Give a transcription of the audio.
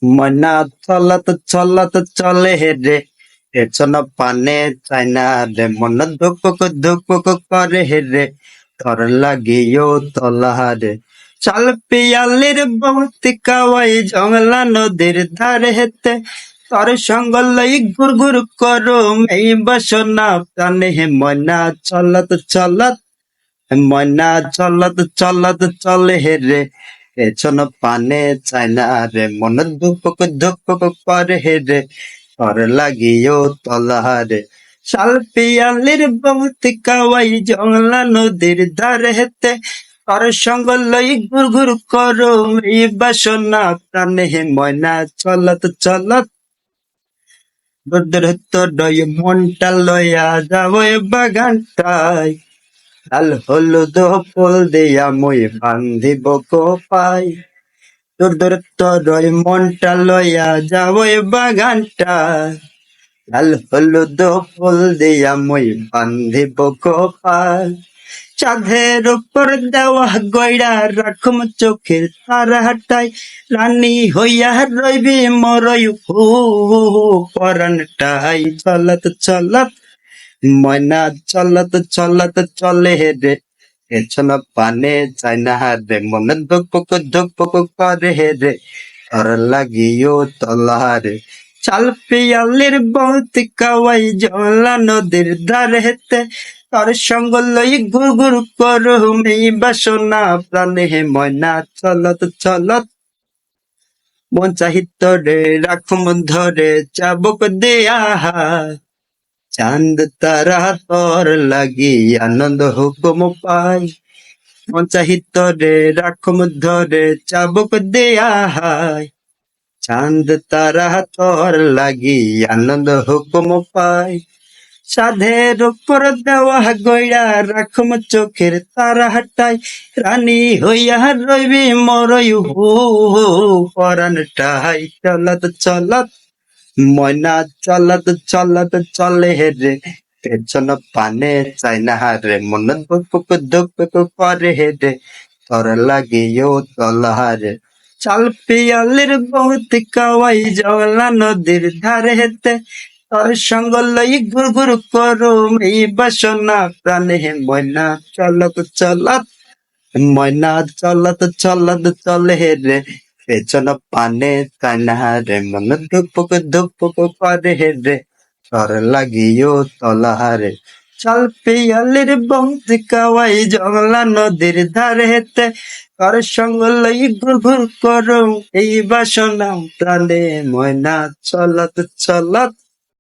ময়না চলত চলত চলে রে, পেছন পানে চাই না রে, মন ধুকুক ধুকুক করে রে, তোর লাগিও তলা রে। চাল পিয়ালির বৌতি কাওয়াই জংলা নদীর ধারে হেতে, তোর সঙ্গ লই ঘুর ঘুর করো এই বাসনা প্রাণে। ময়না চলত চলত, ময়না চলত চলত চলে রে, পেছন পানে চাই না রে, মন ধুপুক ধুপুক করে রে, তোর লাগিও তলা রে। শাল পিয়ালির বৌতি কাওয়াই জংলা নদীর ধারে হেতে, তোর সঙ্গ লই ঘুর ঘুর করো এই বাসনা প্রাণে। ময়না চলত চলত, তোর মনটা লইয়া যাবো এ বাগানটায়, লাল হলুদ ফুল দিয়া মই বান্ধিব কোপাই। তোর মনটা লইয়া যাও এ বাগানটা, লাল হলুদ ফুল দিয়া মই বান্ধিব কোপাই। চাঁদের উপর দেওয়া গয়রা রাখম চোখের তারা হাটাই, রানী হইয়া রইবি মরই হু পরানটাই। চলত চলত, ময়না চলত চলত চলে রে, পেছন পানে চাই না রে, মন ধুকপুক ধুকপুক করে রে, তোর লাগিও তলা রে। চাল পিয়ালির বৌতি কাওয়াই জংলা নদীর ধারে হেতে, তোর সঙ্গ লই ঘুর ঘুর করো এই বাসনা প্রাণে। ময়না চলত চলত, মন চাহিত রে রাখুম ধরে চাবুক দেয়া, চাঁদ তারা তোর লাগি আনন্দ হুকুম পাই। মন চাহিত রে রাখুম ধরে চাবুক দেয়া হায়, চাঁদ তারা তোর লাগি আনন্দ হুকুম পাই। সাধের উপর দেওয়া গয়রা রাখুম চোখের তারা হাটাই, রানী হইয়া রইবি মরই হু পরানটাই। চলত চলত, ময়না চলত চলত চলে রে, পেছন পানে চাই না রে, মন ধুকপুক ধুকপুক করে রে, তোর লাগিও তলা রে। চাল পিয়ালির বৌতি কাওয়াই জংলা নদীর ধারে হেতে, তোর সঙ্গ লই ঘুর ঘুর করো এই বাসনা প্রাণে। ময়না চলত চলত, ময়না চলত চলত চলে রে, পেছন পানে চাই না রে, মন ধুকপুক ধুকপুক করে রে, তোর লাগিও তলা রে। চাল পিয়ালির বংশী কাওয়াই জংলা নদীর ধারে হেতে, তোর সঙ্গ লই ঘুর ঘুর করো এই বাসনা প্রাণে। ময়না চলত চলত।